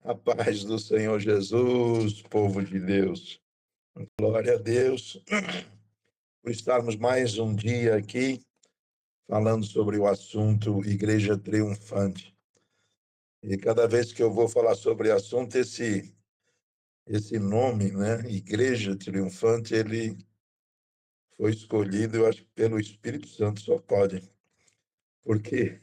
A paz do Senhor Jesus, povo de Deus. Glória a Deus por estarmos mais um dia aqui falando sobre o assunto Igreja Triunfante. E cada vez que eu vou falar sobre o assunto, esse nome, né, Igreja Triunfante, ele foi escolhido, eu acho, pelo Espírito Santo, só pode. Porque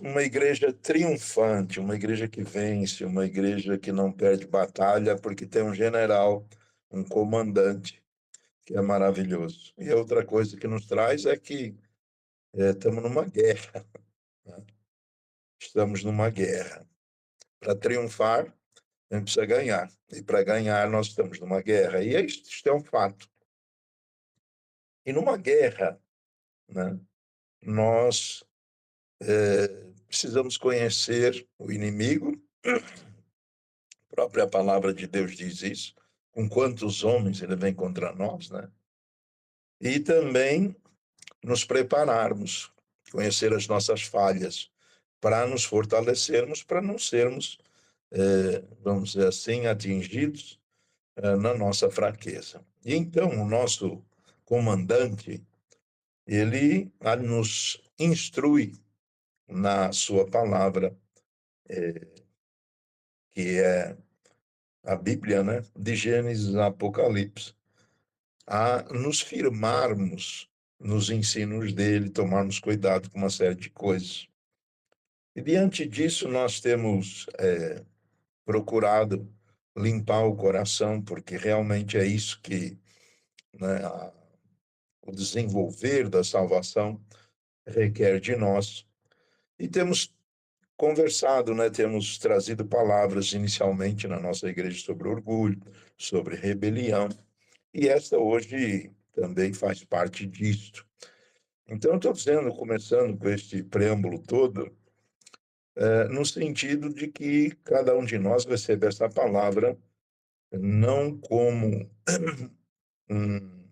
uma igreja triunfante, uma igreja que vence, uma igreja que não perde batalha, porque tem um general, um comandante, que é maravilhoso. E a outra coisa que nos traz é que estamos numa guerra, né? Estamos numa guerra. Para triunfar, a gente precisa ganhar. E para ganhar, nós estamos numa guerra. E isto é um fato. E numa guerra, né, nós precisamos conhecer o inimigo. A própria palavra de Deus diz isso. Com quantos homens ele vem contra nós, né? E também nos prepararmos, conhecer as nossas falhas, para nos fortalecermos, para não sermos, vamos dizer assim, atingidos na nossa fraqueza. E então, o nosso comandante, ele nos instrui na sua palavra, que é a Bíblia, né, de Gênesis a Apocalipse, a nos firmarmos nos ensinos dele, tomarmos cuidado com uma série de coisas. E diante disso, nós temos procurado limpar o coração, porque realmente é isso que, né, o desenvolver da salvação requer de nós. E temos conversado, né, temos trazido palavras inicialmente na nossa igreja sobre orgulho, sobre rebelião, e esta hoje também faz parte disto. Então, eu estou dizendo, começando com este preâmbulo todo, no sentido de que cada um de nós recebe essa palavra não como um,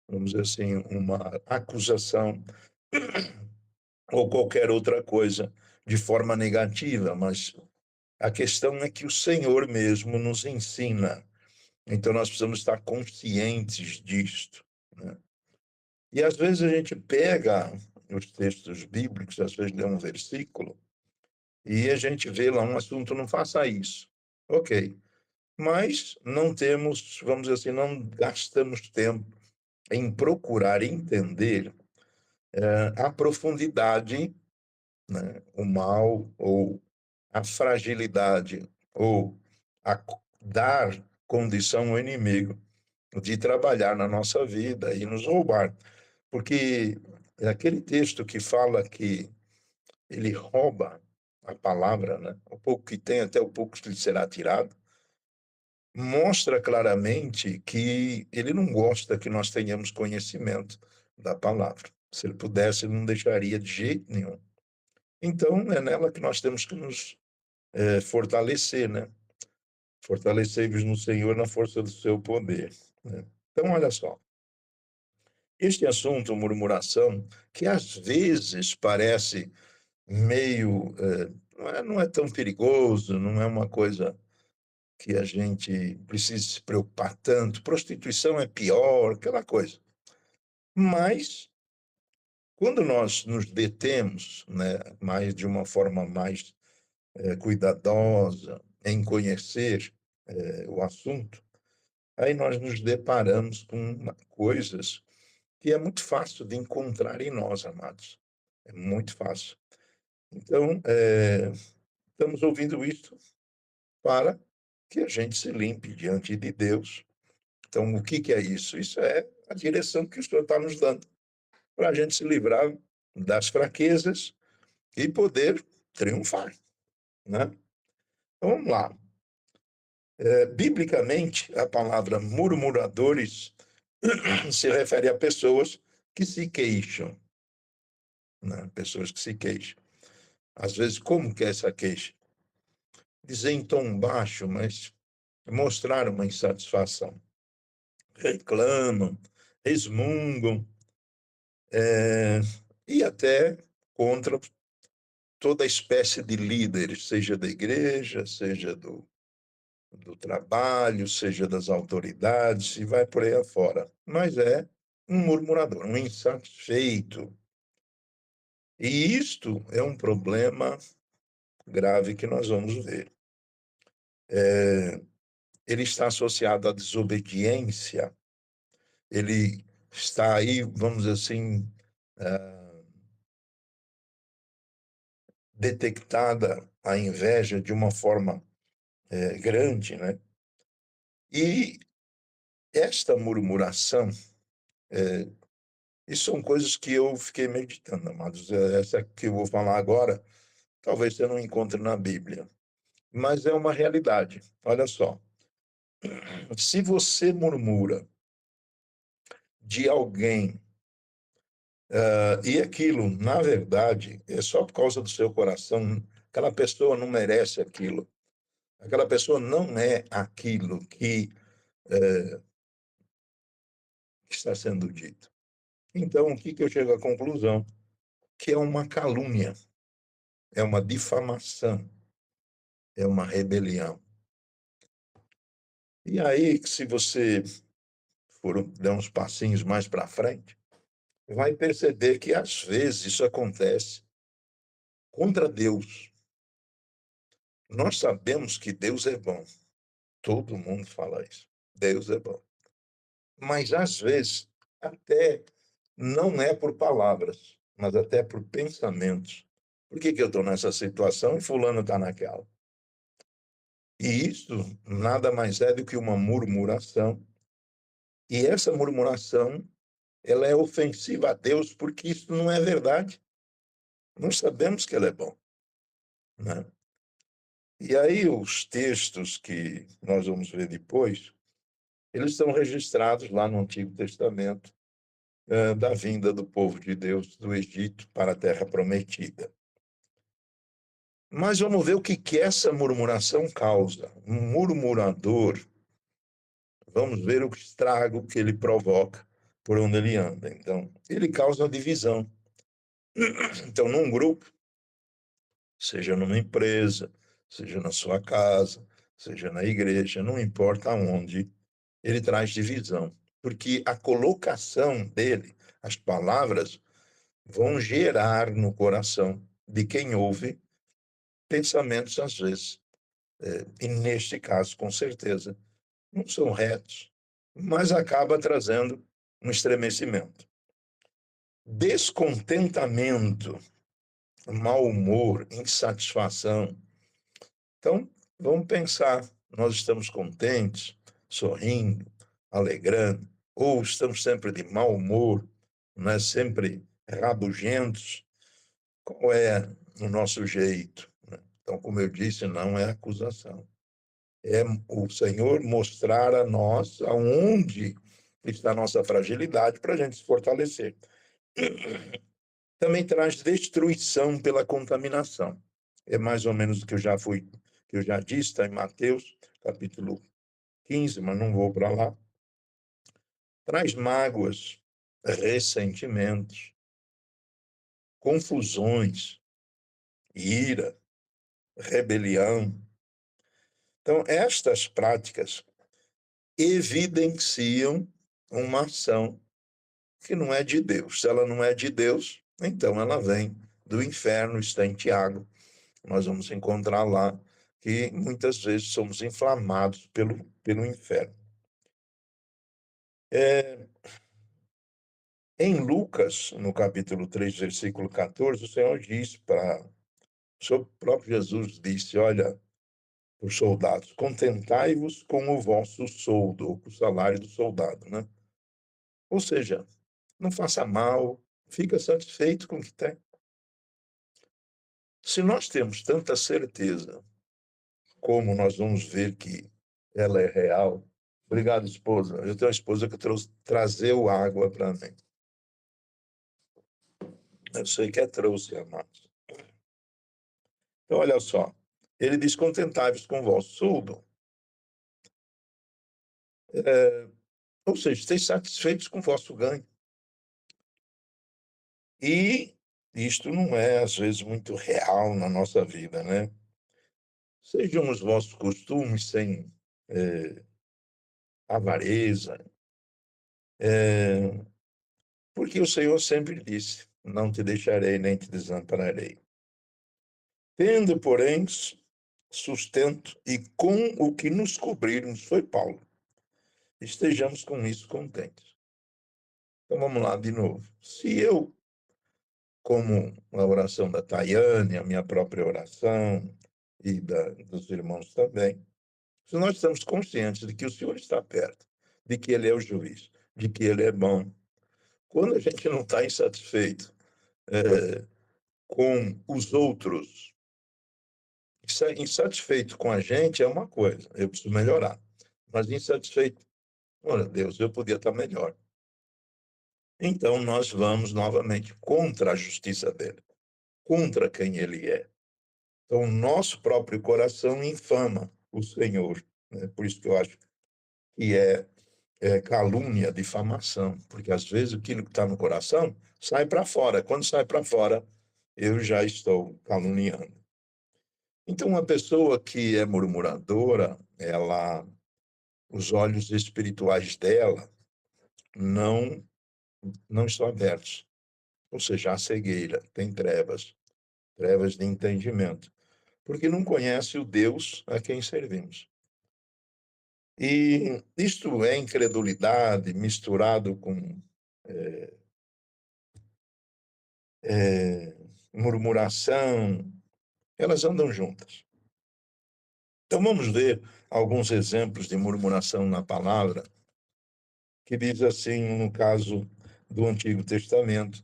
vamos dizer assim, uma acusação ou qualquer outra coisa de forma negativa, mas a questão é que o Senhor mesmo nos ensina. Então nós precisamos estar conscientes disto, né? E às vezes a gente pega os textos bíblicos, às vezes lê um versículo, e a gente vê lá um assunto, não faça isso. Ok. Mas não temos, vamos dizer assim, não gastamos tempo em procurar entender a profundidade, né, o mal ou a fragilidade ou dar condição ao inimigo de trabalhar na nossa vida e nos roubar. Porque é aquele texto que fala que ele rouba a palavra, né? O pouco que tem, até o pouco que lhe será tirado, mostra claramente que ele não gosta que nós tenhamos conhecimento da palavra. Se ele pudesse, ele não deixaria de jeito nenhum. Então, é nela que nós temos que nos fortalecer, né? Fortalecei-vos no Senhor na força do seu poder, né? Então, olha só. Este assunto, murmuração, que às vezes parece meio. Não é tão perigoso, não é uma coisa que a gente precisa se preocupar tanto. Prostituição é pior, aquela coisa. Mas, quando nós nos detemos, né, mais de uma forma mais cuidadosa em conhecer o assunto, aí nós nos deparamos com coisas que é muito fácil de encontrar em nós, amados. É muito fácil. Então, estamos ouvindo isso para que a gente se limpe diante de Deus. Então, o que é isso? Isso é a direção que o Senhor está nos dando para a gente se livrar das fraquezas e poder triunfar, né? Então, vamos lá. Biblicamente, a palavra murmuradores se refere a pessoas que se queixam, né? Pessoas que se queixam. Às vezes, como que é essa queixa? Dizer em tom baixo, mas mostrar uma insatisfação. Reclamam, resmungam, e até contra toda espécie de líderes, seja da igreja, seja do trabalho, seja das autoridades, e vai por aí afora. Mas é um murmurador, um insatisfeito. E isto é um problema grave que nós vamos ver. Ele está associado à desobediência, ele está aí, vamos dizer assim, detectada a inveja de uma forma grande, né? E esta murmuração, isso são coisas que eu fiquei meditando, amados. Essa que eu vou falar agora, talvez você não encontre na Bíblia, mas é uma realidade. Olha só, se você murmura de alguém, e aquilo, na verdade, é só por causa do seu coração, aquela pessoa não merece aquilo, aquela pessoa não é aquilo que está sendo dito. Então, o que eu chego à conclusão? Que é uma calúnia, é uma difamação, é uma rebelião. E aí, se você for dar uns passinhos mais para frente, vai perceber que às vezes isso acontece contra Deus. Nós sabemos que Deus é bom. Todo mundo fala isso. Deus é bom. Mas às vezes até não é por palavras, mas até por pensamentos. Por que eu estou nessa situação e fulano está naquela? E isso nada mais é do que uma murmuração. E essa murmuração, ela é ofensiva a Deus porque isso não é verdade. Nós sabemos que ele é bom, né? E aí os textos que nós vamos ver depois, eles estão registrados lá no Antigo Testamento, da vinda do povo de Deus do Egito para a Terra Prometida. Mas vamos ver o que essa murmuração causa. Um murmurador, vamos ver o estrago que ele provoca por onde ele anda. Então, ele causa divisão. Então, num grupo, seja numa empresa, seja na sua casa, seja na igreja, não importa onde, ele traz divisão, porque a colocação dele, as palavras, vão gerar no coração de quem ouve pensamentos, às vezes, e neste caso, com certeza, não são retos, mas acaba trazendo um estremecimento. Descontentamento, mau humor, insatisfação. Então, vamos pensar, nós estamos contentes, sorrindo, alegrando, ou estamos sempre de mau humor, né? Sempre rabugentos. Qual é o nosso jeito, né? Então, como eu disse, não é acusação. É o Senhor mostrar a nós aonde está a nossa fragilidade para a gente se fortalecer. Também traz destruição pela contaminação. É mais ou menos o que eu já disse, está em Mateus, capítulo 15, mas não vou para lá. Traz mágoas, ressentimentos, confusões, ira, rebelião. Então, estas práticas evidenciam uma ação que não é de Deus. Se ela não é de Deus, então ela vem do inferno, está em Tiago. Nós vamos encontrar lá que muitas vezes somos inflamados pelo inferno. Em Lucas, no capítulo 3, versículo 14, o Senhor diz o próprio Jesus disse, olha, os soldados, contentai-vos com o vosso soldo, ou com o salário do soldado, né? Ou seja, não faça mal, fica satisfeito com o que tem. Se nós temos tanta certeza, como nós vamos ver que ela é real. Obrigado, esposa. Eu tenho uma esposa que trazeu água para mim. Eu sei que trouxe, amados. Então, olha só. Ele diz, contentai-vos com o vosso soldo. Ou seja, esteja satisfeitos com o vosso ganho. E isto não é, às vezes, muito real na nossa vida, né? Sejam os vossos costumes sem avareza, porque o Senhor sempre disse: não te deixarei nem te desampararei. Tendo, porém, sustento e com o que nos cobrirmos, foi Paulo. Estejamos com isso contentes. Então vamos lá de novo. Se eu, como a oração da Tayane, a minha própria oração e dos irmãos também, se nós estamos conscientes de que o Senhor está perto, de que Ele é o juiz, de que Ele é bom, quando a gente não está insatisfeito com os outros, insatisfeito com a gente é uma coisa, eu preciso melhorar. Mas insatisfeito, olha, Deus, eu podia estar melhor. Então nós vamos novamente contra a justiça dele, contra quem ele é. Então, o nosso próprio coração infama o Senhor. Né? Por isso que eu acho que é calúnia, difamação, porque às vezes aquilo que está no coração sai para fora. Quando sai para fora, eu já estou caluniando. Então, uma pessoa que é murmuradora, os olhos espirituais dela não não estão abertos, ou seja, há cegueira, tem trevas, trevas de entendimento, porque não conhece o Deus a quem servimos. E isto é incredulidade misturado com murmuração, elas andam juntas. Então vamos ver alguns exemplos de murmuração na palavra, que diz assim, no caso do Antigo Testamento,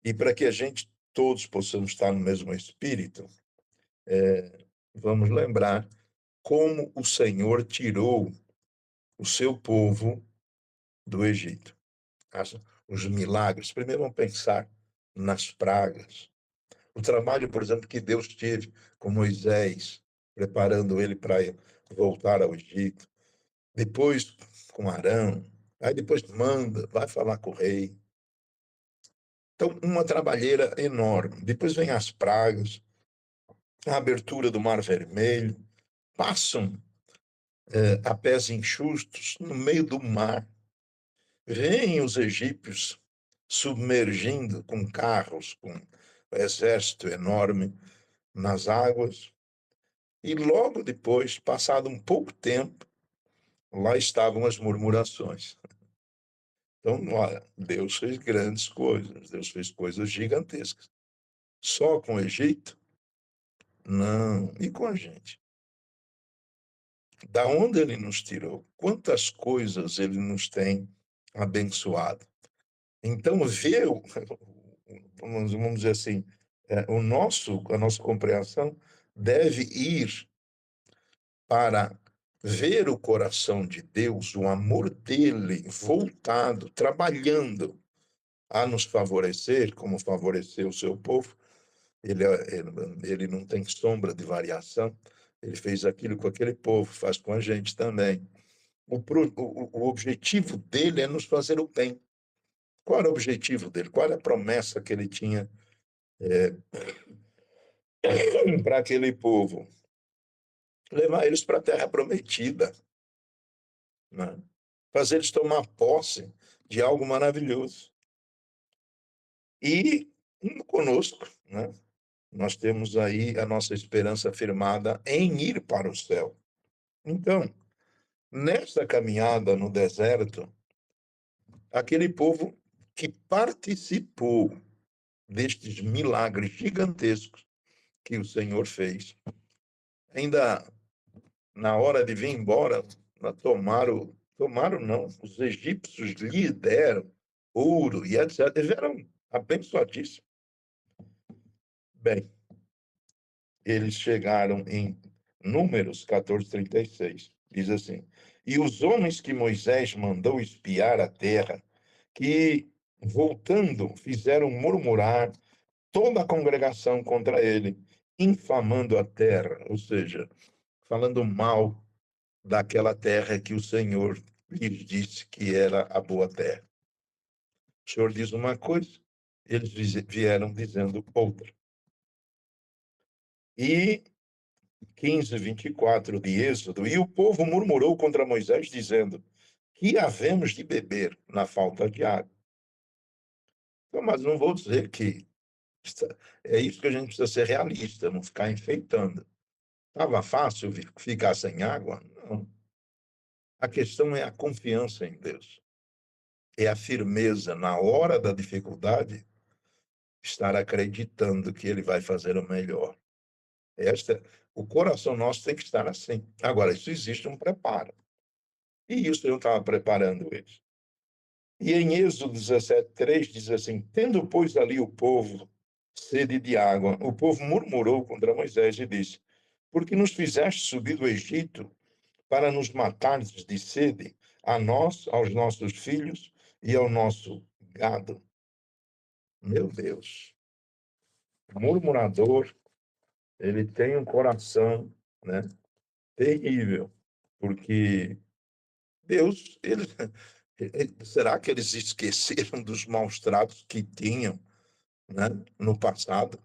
e para que a gente todos possamos estar no mesmo espírito, vamos lembrar como o Senhor tirou o seu povo do Egito. Os milagres. Primeiro vamos pensar nas pragas. O trabalho, por exemplo, que Deus teve com Moisés, preparando ele para voltar ao Egito. Depois com Arão. Aí depois manda, vai falar com o rei. Então, uma trabalheira enorme. Depois vem as pragas, a abertura do Mar Vermelho. Passam a pés enxustos no meio do mar. Vêm os egípcios submergindo com carros, com um exército enorme nas águas. E logo depois, passado um pouco tempo, lá estavam as murmurações. Então, olha, Deus fez grandes coisas, Deus fez coisas gigantescas. Só com o Egito? Não. E com a gente? Da onde ele nos tirou? Quantas coisas ele nos tem abençoado? Então, ver, vamos dizer assim, a nossa compreensão deve ir para ver o coração de Deus, o amor dele voltado, trabalhando a nos favorecer, como favoreceu o seu povo. Ele não tem sombra de variação. Ele fez aquilo com aquele povo, faz com a gente também. O objetivo dele é nos fazer o bem. Qual era o objetivo dele? Qual era a promessa que ele tinha para aquele povo? Levar eles para a terra prometida, né? Fazer eles tomar posse de algo maravilhoso. E conosco, né? Nós temos aí a nossa esperança firmada em ir para o céu. Então, nesta caminhada no deserto, aquele povo que participou destes milagres gigantescos que o Senhor fez, ainda na hora de vir embora, tomaram não, os egípcios lhe deram ouro e etc. Eles eram abençoadíssimos. Bem, eles chegaram em Números 14:36. Diz assim: E os homens que Moisés mandou espiar a terra, que, voltando, fizeram murmurar toda a congregação contra ele, infamando a terra, ou seja, falando mal daquela terra que o Senhor lhes disse que era a boa terra. O Senhor diz uma coisa, eles vieram dizendo outra. E 15:24 de Êxodo, e o povo murmurou contra Moisés, dizendo: que havemos de beber na falta de água? Então, mas não vou dizer que é isso que a gente precisa ser realista, não ficar enfeitando. Estava fácil ficar sem água? Não. A questão é a confiança em Deus. É a firmeza na hora da dificuldade, estar acreditando que Ele vai fazer o melhor. O coração nosso tem que estar assim. Agora, isso existe um preparo. E isso eu estava preparando eles. E em Êxodo 17:3 diz assim: tendo, pois, ali o povo sede de água, o povo murmurou contra Moisés e disse: por que nos fizeste subir do Egito para nos matares de sede, a nós, aos nossos filhos e ao nosso gado? Meu Deus, o murmurador, ele tem um coração, né, terrível, porque Deus, será que eles esqueceram dos maus tratos que tinham, né, no passado?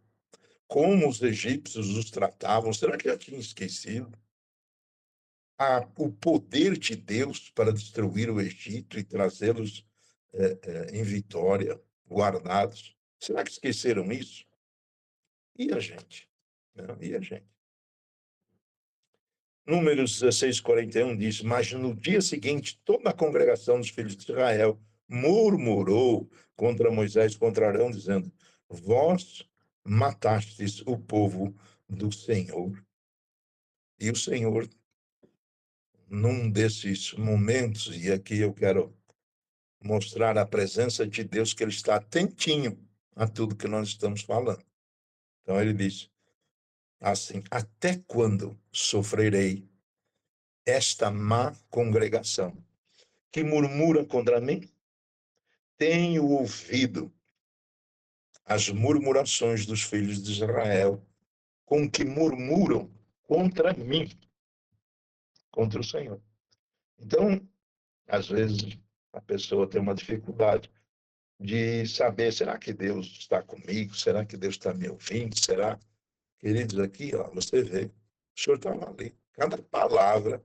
Como os egípcios os tratavam? Será que já tinham esquecido? O poder de Deus para destruir o Egito e trazê-los em vitória, guardados. Será que esqueceram isso? E a gente? Não, e a gente? Números 16:41 diz: mas no dia seguinte, toda a congregação dos filhos de Israel murmurou contra Moisés, contra Arão, dizendo: vós matastes o povo do Senhor. E o Senhor, num desses momentos, e aqui eu quero mostrar a presença de Deus, que Ele está atentinho a tudo que nós estamos falando. Então ele diz assim: até quando sofrerei esta má congregação que murmura contra mim? Tenho ouvido as murmurações dos filhos de Israel, com que murmuram contra mim, contra o Senhor. Então, às vezes, a pessoa tem uma dificuldade de saber, será que Deus está comigo? Será que Deus está me ouvindo? Será? Queridos, aqui, ó, você vê, o senhor estava ali. Cada palavra,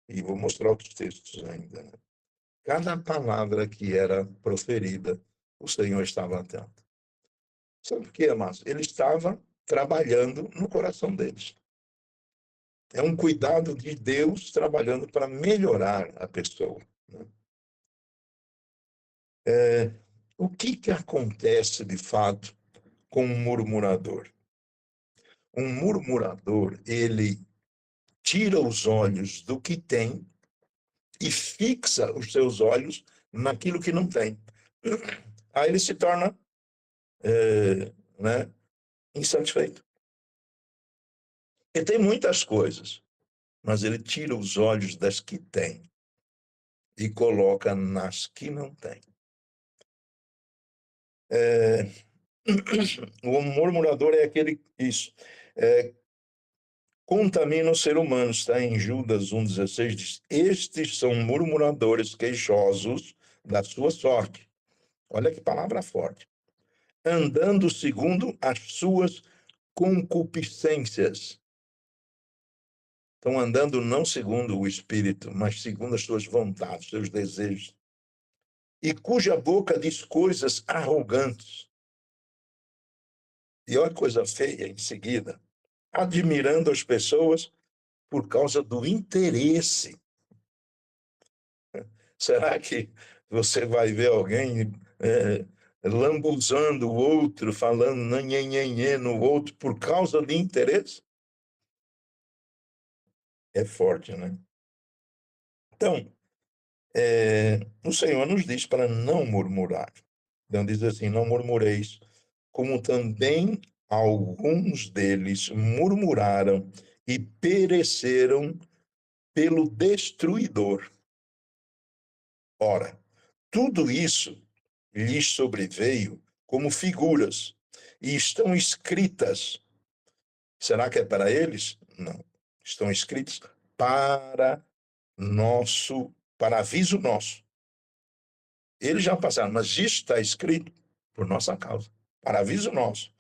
e vou mostrar outros textos ainda, né? Cada palavra que era proferida, o Senhor estava atento. Sabe por quê, amados? Ele estava trabalhando no coração deles. É um cuidado de Deus trabalhando para melhorar a pessoa, né? O que acontece, de fato, com um murmurador? Um murmurador, ele tira os olhos do que tem e fixa os seus olhos naquilo que não tem. Aí ele se torna, né, insatisfeito. Ele tem muitas coisas, mas ele tira os olhos das que tem e coloca nas que não tem. O murmurador é aquele, isso, contamina o ser humano, está em Judas 1,16, diz, estes são murmuradores queixosos da sua sorte. Olha que palavra forte. Andando segundo as suas concupiscências. Estão andando não segundo o Espírito, mas segundo as suas vontades, seus desejos. E cuja boca diz coisas arrogantes. E olha que coisa feia em seguida. Admirando as pessoas por causa do interesse. Será que você vai ver alguém lambuzando o outro, falando nanhenhenhê no outro por causa de interesse? É forte, né? Então, o Senhor nos diz para não murmurar. Então diz assim, não murmureis, como também alguns deles murmuraram e pereceram pelo destruidor. Ora, tudo isso lhes sobreveio como figuras e estão escritas. Será que é para eles? Não. Estão escritas para aviso nosso. Eles já passaram, mas isso está escrito por nossa causa. para aviso nosso,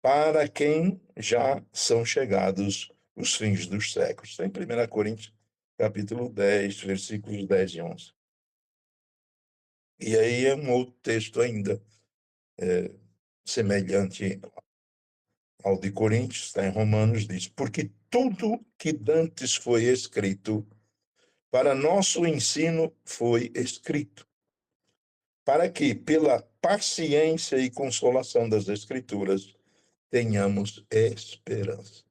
para quem já são chegados os fins dos séculos. Está em 1 Coríntios, capítulo 10, versículos 10 e 11. E aí é um outro texto ainda, semelhante ao de Coríntios, está em Romanos, diz: porque tudo que dantes foi escrito, para nosso ensino foi escrito, para que, pela paciência e consolação das Escrituras, tenhamos esperança.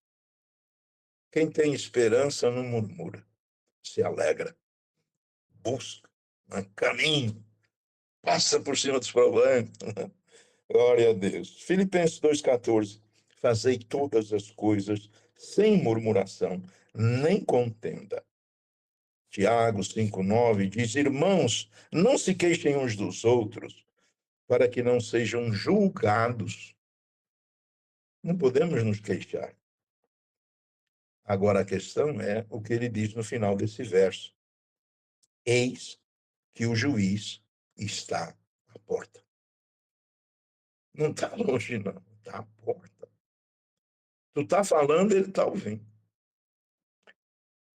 Quem tem esperança não murmura, se alegra, busca, caminha, passa por cima dos problemas. Glória a Deus. Filipenses 2,14. Fazei todas as coisas sem murmuração, nem contenda. Tiago 5,9 diz: irmãos, não se queixem uns dos outros, para que não sejam julgados. Não podemos nos queixar. Agora a questão é o que ele diz no final desse verso: eis que o juiz está à porta. Não está longe, não, está à porta. Tu está falando, ele está ouvindo.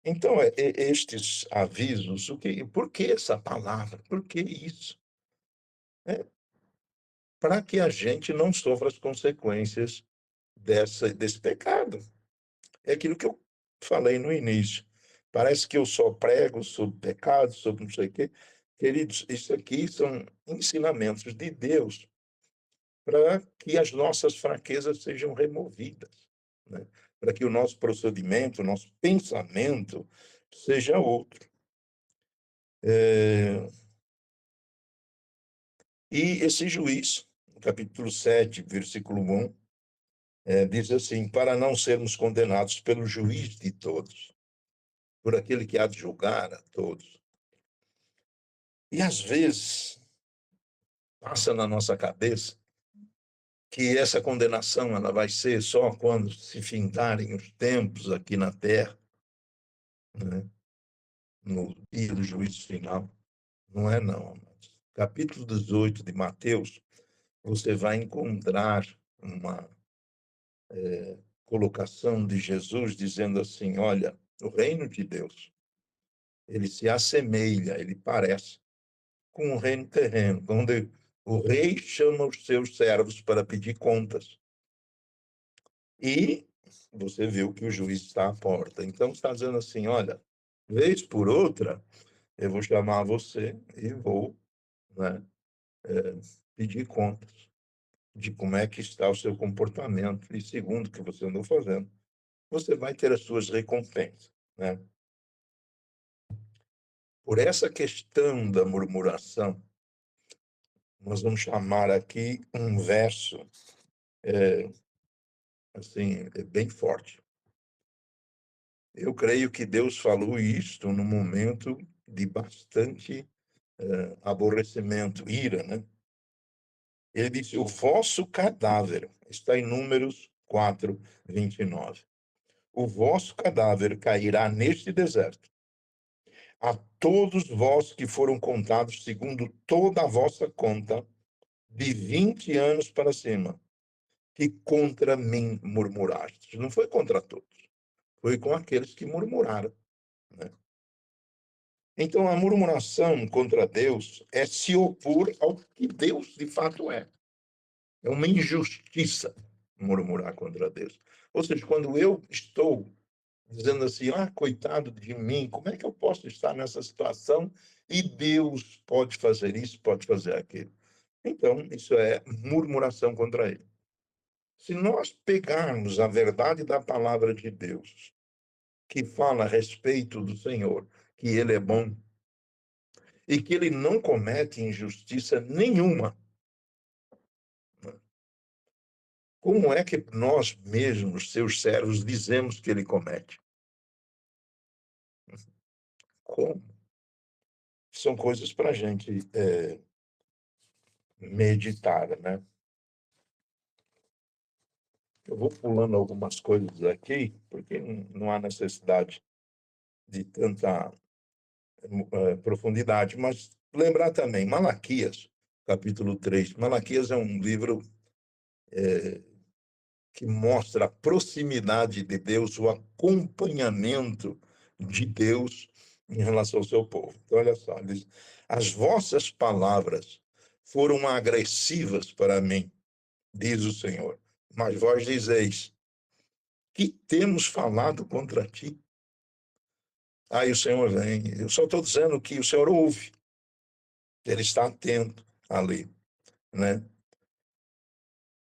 Então, estes avisos, por que essa palavra? Por que isso? Para que a gente não sofra as consequências desse pecado. É aquilo que eu falei no início. Parece que eu só prego sobre pecado, sobre não sei o quê. Queridos, isso aqui são ensinamentos de Deus para que as nossas fraquezas sejam removidas, né? Para que o nosso procedimento, o nosso pensamento seja outro. E esse juiz, no capítulo 7, versículo 1, diz assim: para não sermos condenados pelo juiz de todos, por aquele que há de julgar a todos. E às vezes passa na nossa cabeça que essa condenação ela vai ser só quando se findarem os tempos aqui na terra, né? No dia do juízo final. Não é não, amados. Capítulo 18 de Mateus, você vai encontrar uma colocação de Jesus dizendo assim: olha, o reino de Deus, ele se assemelha, ele parece com o reino terreno, onde o rei chama os seus servos para pedir contas. E você viu que o juiz está à porta. Então, está dizendo assim: olha, vez por outra, eu vou chamar você e vou, né, pedir contas de como é que está o seu comportamento e segundo o que você andou fazendo, você vai ter as suas recompensas, né? Por essa questão da murmuração, nós vamos chamar aqui um verso assim, bem forte. Eu creio que Deus falou isto no momento de bastante aborrecimento, ira, né? Ele disse: o vosso cadáver, está em Números 4, 29. O vosso cadáver cairá neste deserto. A todos vós que foram contados segundo toda a vossa conta, de 20 anos para cima, que contra mim murmurastes. Não foi contra todos, foi com aqueles que murmuraram, né? Então, a murmuração contra Deus é se opor ao que Deus de fato é. É uma injustiça murmurar contra Deus. Ou seja, quando eu estou dizendo assim: ah, coitado de mim, como é que eu posso estar nessa situação e Deus pode fazer isso, pode fazer aquilo? Então, isso é murmuração contra Ele. Se nós pegarmos a verdade da palavra de Deus, que fala a respeito do Senhor, que Ele é bom e que Ele não comete injustiça nenhuma, como é que nós mesmos, seus servos, dizemos que Ele comete? Como? São coisas para a gente meditar, né? Eu vou pulando algumas coisas aqui, porque não há necessidade de tanta profundidade, mas lembrar também, Malaquias, capítulo 3. Malaquias é um livro que mostra a proximidade de Deus, o acompanhamento de Deus em relação ao seu povo. Então, olha só, ele diz, as vossas palavras foram agressivas para mim, diz o Senhor, mas vós dizeis, que temos falado contra ti? Aí o Senhor vem, eu só estou dizendo que o Senhor ouve, ele está atento ali, né?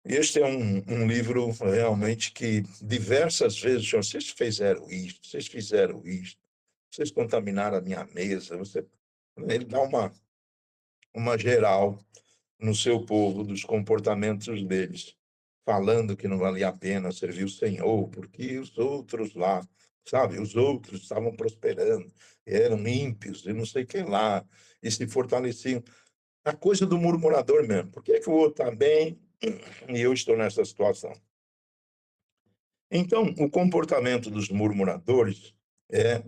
E este é um livro realmente que diversas vezes, Senhor, vocês fizeram isto, vocês contaminaram a minha mesa, ele dá uma geral no seu povo dos comportamentos deles, falando que não valia a pena servir o Senhor, porque os outros lá, sabe, os outros estavam prosperando, eram ímpios e não sei quem lá, e se fortaleciam. A coisa do murmurador mesmo. Por que que o outro está bem e eu estou nessa situação? Então, o comportamento dos murmuradores é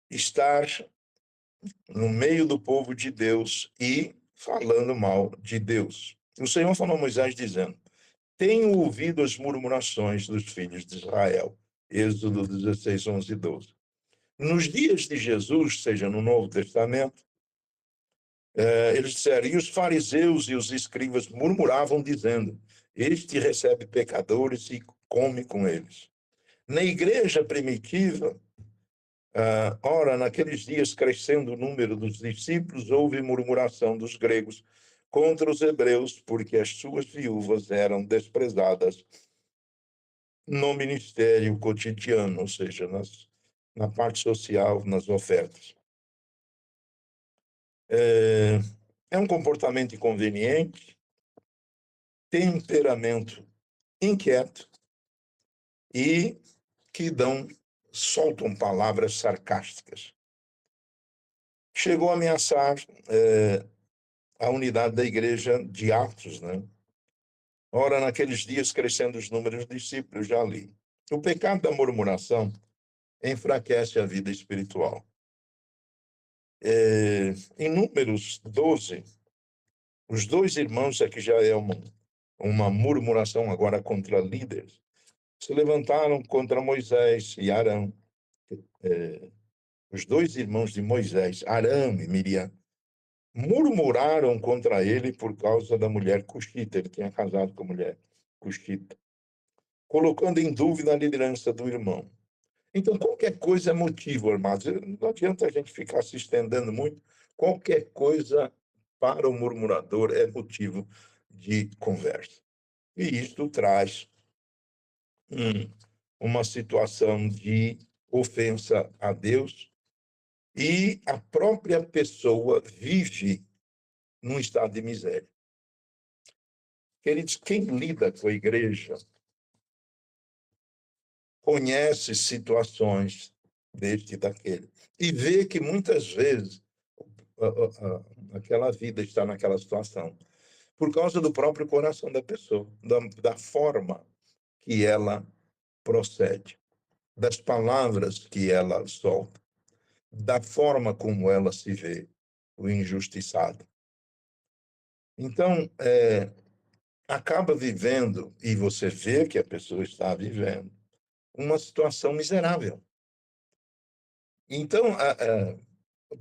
estar no meio do povo de Deus e falando mal de Deus. O Senhor falou a Moisés dizendo, tenho ouvido as murmurações dos filhos de Israel. Êxodo 16, 11 e 12. Nos dias de Jesus, seja no Novo Testamento, eles disseram, e os fariseus e os escribas murmuravam, dizendo, este recebe pecadores e come com eles. Na igreja primitiva, ora, naqueles dias, crescendo o número dos discípulos, houve murmuração dos gregos contra os hebreus, porque as suas viúvas eram desprezadas no ministério cotidiano, ou seja, na parte social, nas ofertas. É um comportamento inconveniente, temperamento inquieto e que soltam palavras sarcásticas. Chegou a ameaçar a unidade da igreja de Atos, né? Ora, naqueles dias, crescendo os números de discípulos, já li. O pecado da murmuração enfraquece a vida espiritual. Em Números 12, os dois irmãos, aqui já é uma murmuração agora contra líderes, se levantaram contra Moisés e Arão. Os dois irmãos de Moisés, Arão e Miriam, murmuraram contra ele por causa da mulher cuxita. Ele tinha casado com a mulher cuxita, colocando em dúvida a liderança do irmão. Então, qualquer coisa é motivo, irmãos. Não adianta a gente ficar se estendendo muito. Qualquer coisa para o murmurador é motivo de conversa. E isto traz uma situação de ofensa a Deus e a própria pessoa vive num estado de miséria. Queridos, quem lida com a igreja conhece situações deste e daquele e vê que muitas vezes aquela vida está naquela situação por causa do próprio coração da pessoa, da forma que ela procede, das palavras que ela solta, da forma como ela se vê, o injustiçado. Então, acaba vivendo, e você vê que a pessoa está vivendo, uma situação miserável. Então,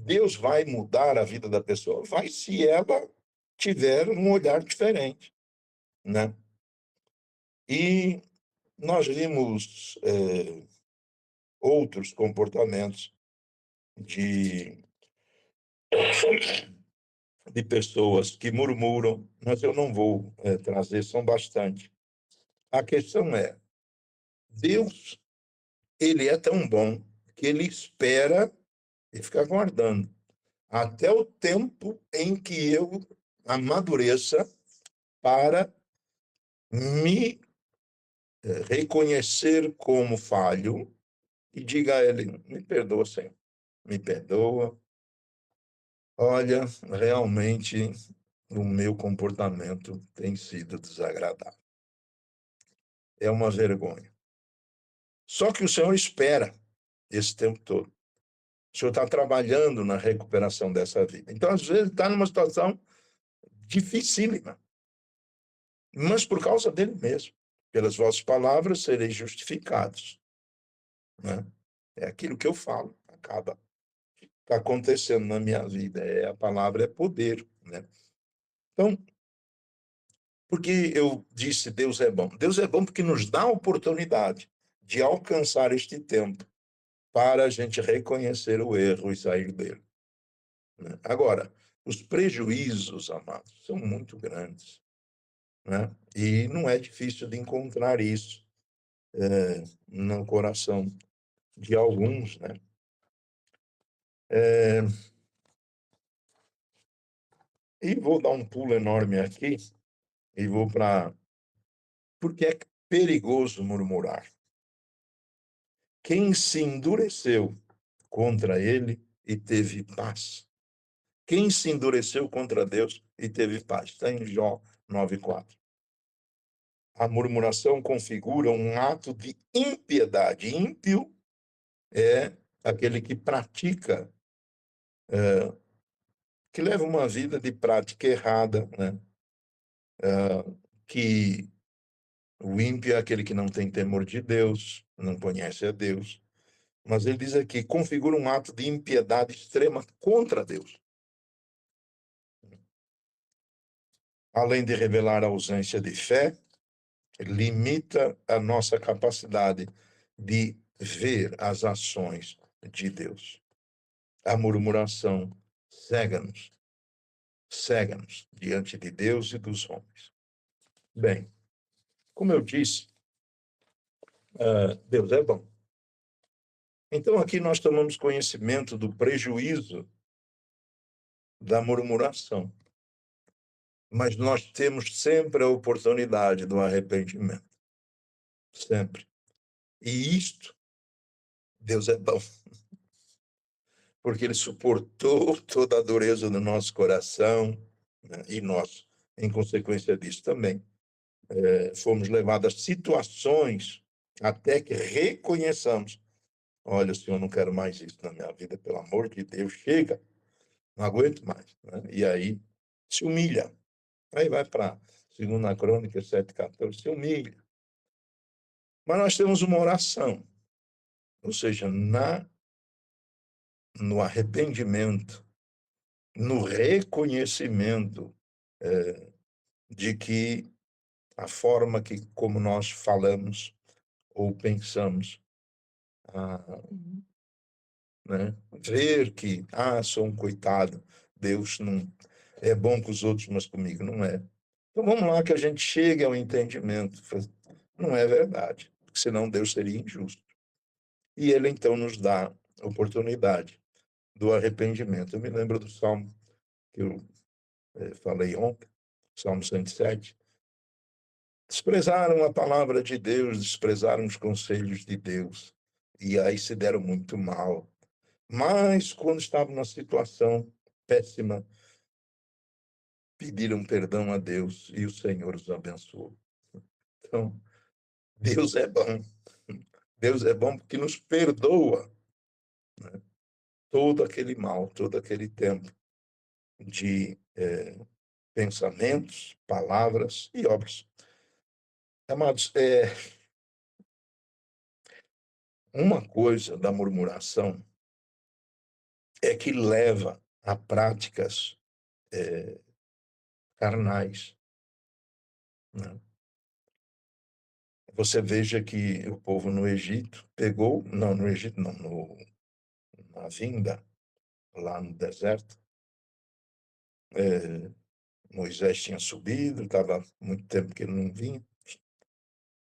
Deus vai mudar a vida da pessoa, vai se ela tiver um olhar diferente, né? E nós vimos outros comportamentos de pessoas que murmuram, mas eu não vou trazer, são bastante. A questão é, Deus, ele é tão bom que ele espera e fica aguardando até o tempo em que eu amadureça para me reconhecer como falho e diga a ele, me perdoa, Senhor, me perdoa. Olha, realmente o meu comportamento tem sido desagradável. É uma vergonha. Só que o Senhor espera esse tempo todo. O Senhor está trabalhando na recuperação dessa vida. Então, às vezes, está numa situação dificílima, mas por causa dele mesmo. Pelas vossas palavras sereis justificados. Né? É aquilo que eu falo, acaba acontecendo na minha vida. A palavra é poder. Né? Então, por que eu disse Deus é bom? Deus é bom porque nos dá a oportunidade de alcançar este tempo para a gente reconhecer o erro e sair dele. Né? Agora, os prejuízos, amados, são muito grandes. Né? E não é difícil de encontrar isso no coração de alguns. Né? E vou dar um pulo enorme aqui e vou para... Porque é perigoso murmurar. Quem se endureceu contra ele e teve paz? Quem se endureceu contra Deus e teve paz? Está em Jó 9,4. A murmuração configura um ato de impiedade. Ímpio é aquele que pratica, que leva uma vida de prática errada, né? Que o ímpio é aquele que não tem temor de Deus, não conhece a Deus. Mas ele diz aqui, configura um ato de impiedade extrema contra Deus. Além de revelar a ausência de fé, limita a nossa capacidade de ver as ações de Deus. A murmuração cega-nos diante de Deus e dos homens. Bem, como eu disse, Deus é bom. Então, aqui nós tomamos conhecimento do prejuízo da murmuração. Mas nós temos sempre a oportunidade do arrependimento. Sempre. E isto, Deus é bom. Porque ele suportou toda a dureza do nosso coração, né? E nós, em consequência disso também, fomos levados a situações até que reconheçamos: olha, Senhor, não quero mais isso na minha vida, pelo amor de Deus, chega, não aguento mais. Né? E aí se humilha. Aí vai para 2 Crônicas 7,14, se humilha. Mas nós temos uma oração, ou seja, no arrependimento, no reconhecimento de que a forma que como nós falamos ou pensamos, né? Ver que, sou um coitado, Deus não é bom com os outros, mas comigo não é. Então vamos lá que a gente chegue ao entendimento. Não é verdade, porque senão Deus seria injusto. E ele então nos dá a oportunidade do arrependimento. Eu me lembro do Salmo que eu falei ontem, Salmo 107. Desprezaram a palavra de Deus, desprezaram os conselhos de Deus, e aí se deram muito mal. Mas, quando estavam na situação péssima, pediram perdão a Deus e o Senhor os abençoou. Então, Deus é bom. Deus é bom porque nos perdoa, né? Todo aquele mal, todo aquele tempo de pensamentos, palavras e obras. Amados, uma coisa da murmuração é que leva a práticas carnais. Né? Você veja que o povo no Egito pegou, não, no Egito não, na vinda, lá no deserto, Moisés tinha subido, estava muito tempo que ele não vinha.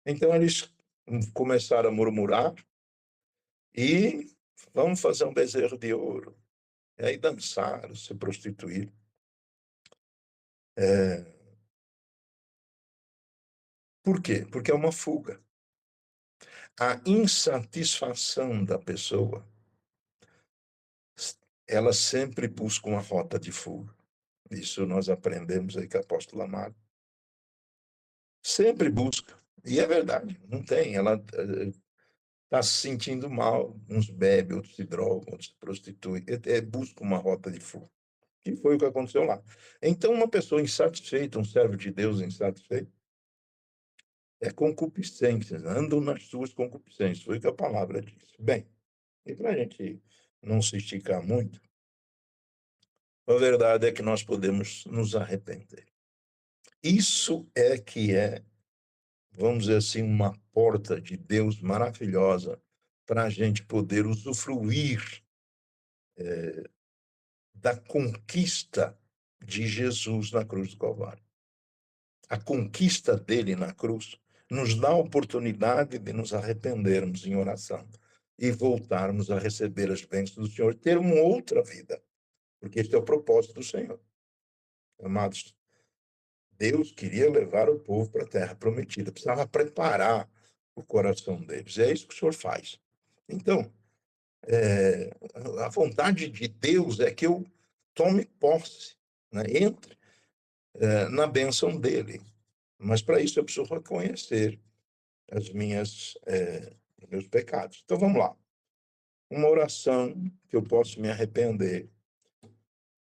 Então eles começaram a murmurar e vamos fazer um bezerro de ouro. E aí dançaram, se prostituíram. Por quê? Porque é uma fuga. A insatisfação da pessoa, ela sempre busca uma rota de fuga. Isso nós aprendemos aí com o apóstolo Amaro. Sempre busca. E é verdade, não tem. Ela está se sentindo mal. Uns bebem, outros se drogam, outros se prostituem. Busca uma rota de fuga. que foi o que aconteceu lá. Então, uma pessoa insatisfeita, um servo de Deus insatisfeito, é concupiscência, andam nas suas concupiscências, foi o que a palavra diz. Bem, e para a gente não se esticar muito, a verdade é que nós podemos nos arrepender. Isso é que é, vamos dizer assim, uma porta de Deus maravilhosa para a gente poder usufruir da conquista de Jesus na cruz do Calvário. A conquista dele na cruz nos dá a oportunidade de nos arrependermos em oração e voltarmos a receber as bênçãos do Senhor, ter uma outra vida, porque esse é o propósito do Senhor. Amados, Deus queria levar o povo para a terra prometida, precisava preparar o coração deles. É isso que o Senhor faz. Então, a vontade de Deus é que eu tome posse, né? Entre na bênção dele. Mas para isso eu preciso reconhecer as meus pecados. Então vamos lá. Uma oração que eu posso me arrepender.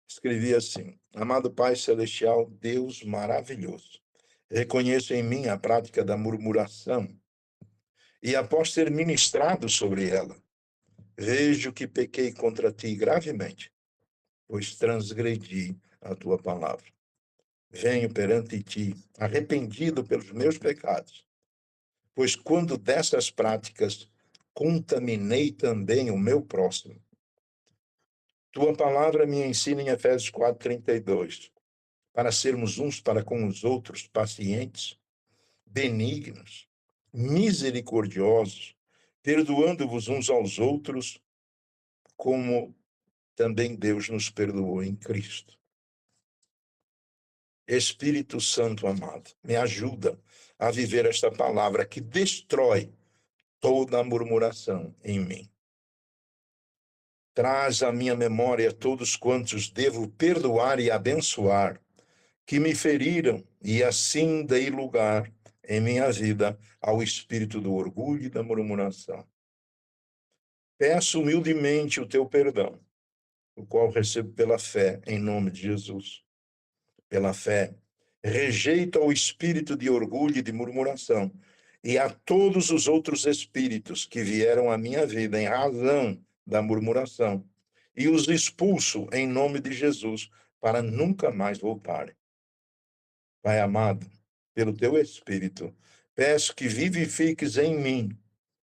Escrevi assim: Amado Pai Celestial, Deus maravilhoso, reconheço em mim a prática da murmuração e, após ser ministrado sobre ela, vejo que pequei contra ti gravemente, pois transgredi a tua palavra. Venho perante ti, arrependido pelos meus pecados, pois quando dessas práticas contaminei também o meu próximo. Tua palavra me ensina em Efésios 4:32, para sermos uns para com os outros pacientes, benignos, misericordiosos, perdoando-vos uns aos outros, como também Deus nos perdoou em Cristo. Espírito Santo amado, me ajuda a viver esta palavra que destrói toda a murmuração em mim. Traz à minha memória todos quantos devo perdoar e abençoar, que me feriram, e assim dei lugar em minha vida ao espírito do orgulho e da murmuração. Peço humildemente o teu perdão, o qual recebo pela fé, em nome de Jesus. Pela fé, rejeito ao espírito de orgulho e de murmuração e a todos os outros espíritos que vieram à minha vida em razão da murmuração, e os expulso em nome de Jesus, para nunca mais voltarem. Pai amado, pelo teu Espírito, peço que vivifiques em mim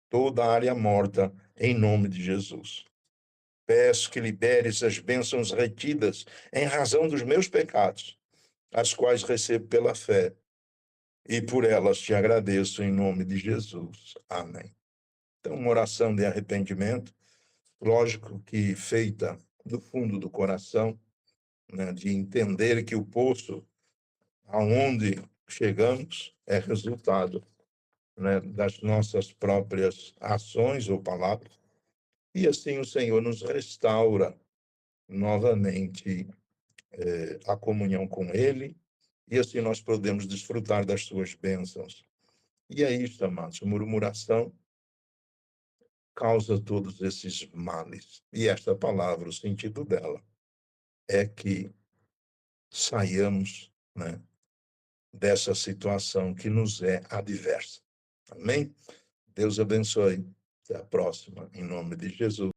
toda a área morta, em nome de Jesus. Peço que liberes as bênçãos retidas em razão dos meus pecados, as quais recebo pela fé, e por elas te agradeço em nome de Jesus. Amém. Então, uma oração de arrependimento, lógico que feita do fundo do coração, né, de entender que o poço aonde chegamos é resultado, né, das nossas próprias ações ou palavras, e assim o Senhor nos restaura novamente a comunhão com Ele, e assim nós podemos desfrutar das suas bênçãos. E é isso, amados, murmuração causa todos esses males. E esta palavra, o sentido dela é que saiamos, né, dessa situação que nos é adversa. Amém? Deus abençoe. Até a próxima, em nome de Jesus.